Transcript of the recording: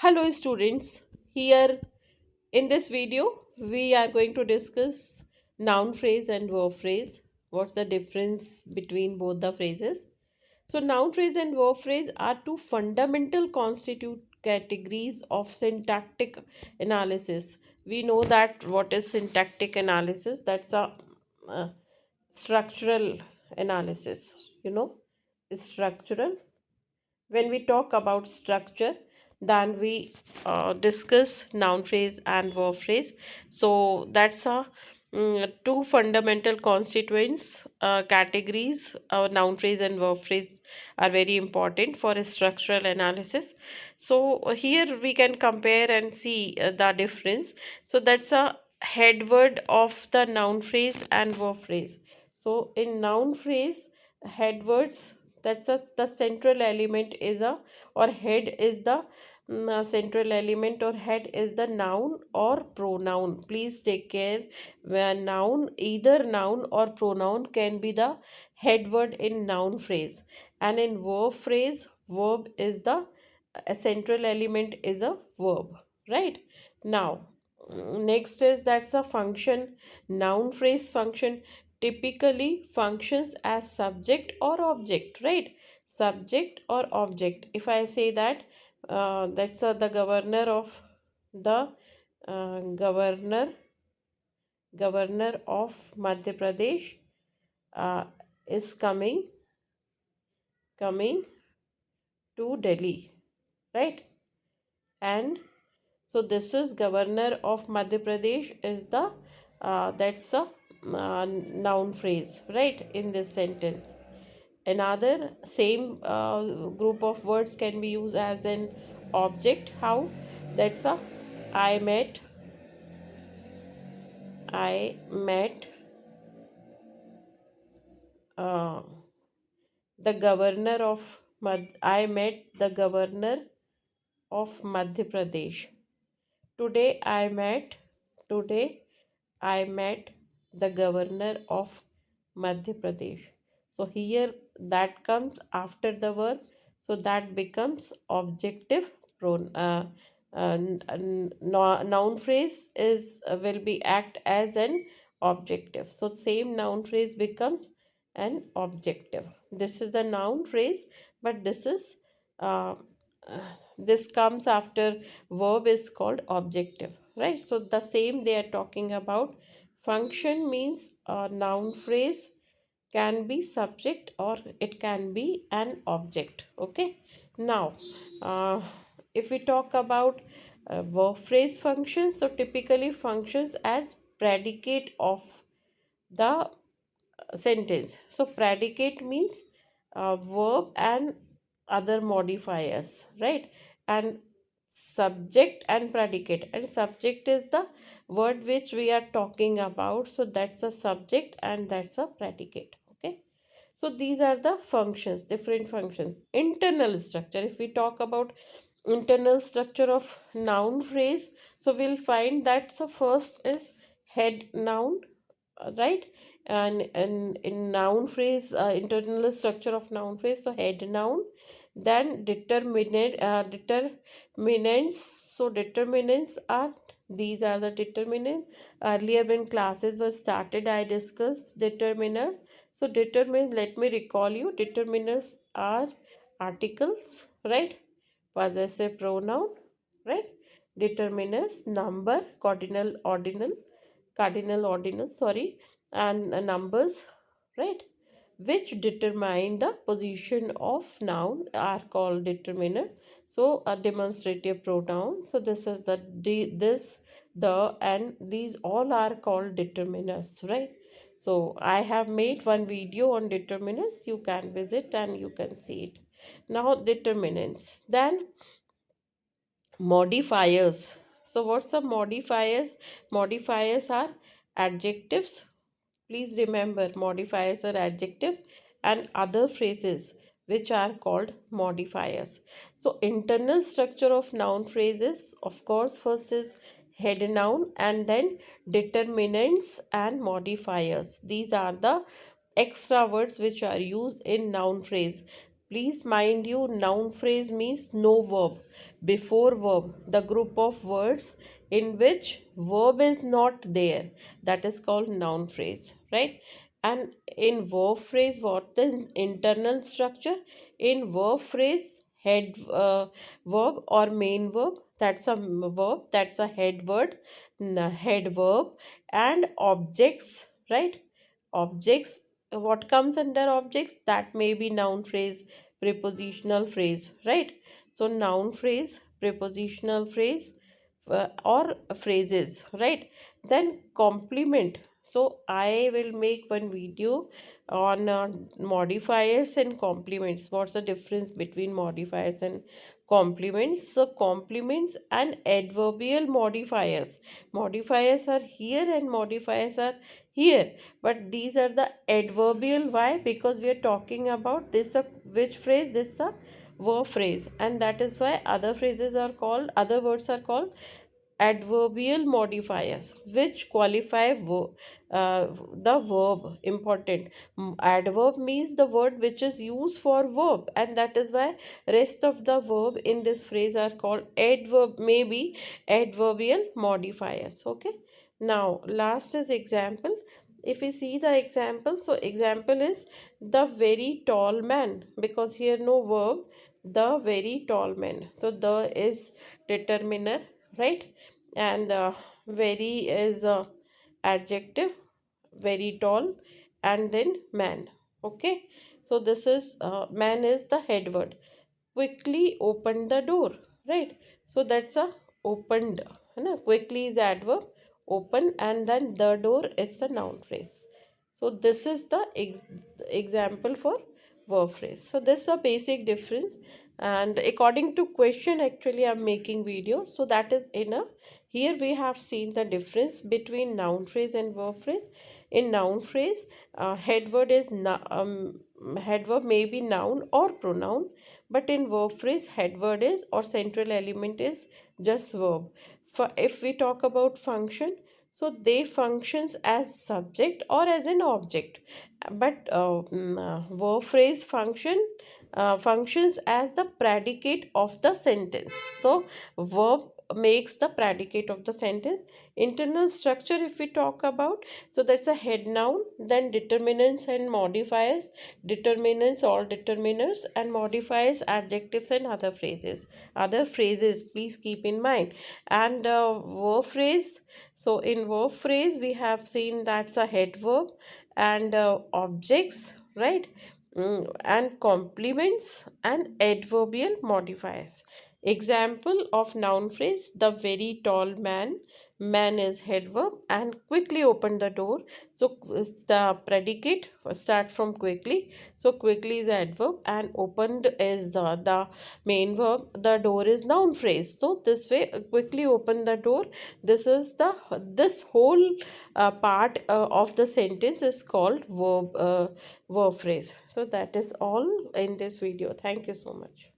Hello students, here in this video we are going to discuss noun phrase and verb phrase. What's the difference between both the phrases? So noun phrase and verb phrase are two fundamental constitute categories of syntactic analysis. We know that what is syntactic analysis? That's a uh, structural analysis, structural. When we talk about structure, then we discuss noun phrase and verb phrase. So that's a two fundamental constituents categories. Noun phrase and verb phrase are very important for a structural analysis. So here we can compare and see the difference. So that's a head word of the noun phrase and verb phrase. So in noun phrase, head words, the central element is a, or head is the central element, or head is the noun or pronoun. Please take care, where noun, either noun or pronoun can be the head word in noun phrase, and in verb phrase, verb is the a central element is a verb, right? Now next is that's a function. Noun phrase function typically functions as subject or object, right? Subject or object. If I say that that's the governor of the governor of Madhya Pradesh uh, is coming to Delhi, right? And so this is governor of Madhya Pradesh is the that's a noun phrase, right, in this sentence. Another same group of words can be used as an object. How? That's a I met I met uh, the governor of I met the governor of Madhya Pradesh. Today I met today I met the governor of Madhya Pradesh. So here that comes after the verb, so that becomes objective noun phrase is will be act as an objective. So same noun phrase becomes an objective. This is the noun phrase, but uh, this comes after verb is called objective, right? So the same they are talking about. Function means a noun phrase can be subject or it can be an object. Okay. Now if we talk about verb phrase functions, so typically functions as predicate of the sentence. So predicate means verb and other modifiers, right? And subject and predicate, and subject is the word which we are talking about, so that's a subject and that's a predicate. Okay, so these are the functions, different functions. Internal structure, if we talk about internal structure of noun phrase, so we'll find that the first is head noun, right? And in noun phrase, internal structure of noun phrase, so head noun, then determinants. So determinants are, these are the determinants. Earlier when classes were started, I discussed determiners. So determine, let me recall you, determiners are articles, right? Possessive pronoun, right? Determiners, number, cardinal ordinal, sorry, and numbers, right, which determine the position of noun are called determiner. So a demonstrative pronoun, so this is this, the, and these all are called determiners, right? So I have made one video on determiners, you can visit and you can see it. Now determinants, then modifiers. So what's the modifiers? Modifiers are adjectives. Please remember, modifiers are adjectives and other phrases which are called modifiers. So internal structure of noun phrases, of course, first is head noun and then determinants and modifiers. These are the extra words which are used in noun phrase. Please mind you, noun phrase means no verb. Before verb, the group of words in which verb is not there, that is called noun phrase, right? And in verb phrase, what the internal structure? In verb phrase, head verb or main verb, that's a verb, that's a head word, head verb, and objects, right? Objects, what comes under objects? That may be noun phrase, prepositional phrase, right? So noun phrase, prepositional phrase, or phrases, right? Then complement. So I will make one video on modifiers and complements. What's the difference between modifiers and complements? So complements and adverbial modifiers. Modifiers are here and modifiers are here, but these are the adverbial. Why? Because we are talking about this which phrase? This a verb phrase, and that is why other phrases are called, other words are called adverbial modifiers, which qualify the verb. Important. Adverb means the word which is used for verb, and that is why rest of the verb in this phrase are called adverb, maybe adverbial modifiers. Okay, now last is example. If we see the example, so example is the very tall man, because here no verb, the very tall man. So the is determiner, right? And very is adjective, very tall, and then man. Okay, so this is man is the head word. Quickly opened the door, right? So that's a opened, है quickly is adverb, open, and then the door is a noun phrase. So this is the example for verb phrase. So this is a basic difference, and according to question actually I'm making video, so that is enough. Here we have seen the difference between noun phrase and verb phrase. In noun phrase, head word is head verb may be noun or pronoun, but in verb phrase, head word is or central element is just verb. For if we talk about function, so they functions as subject or as an object, but verb phrase functions as the predicate of the sentence. So verb makes the predicate of the sentence. Internal structure, if we talk about, so that's a head noun, then determinants and modifiers, determinants all determiners, and modifiers adjectives and other phrases, please keep in mind. And verb phrase, so in verb phrase we have seen that's a head verb and objects, right? And complements and adverbial modifiers. Example of noun phrase: the very tall man. Man is head verb, and quickly opened the door. So the predicate start from quickly. So quickly is adverb, and opened is the main verb. The door is noun phrase. So this way, quickly open the door. This whole part of the sentence is called verb phrase. So that is all in this video. Thank you so much.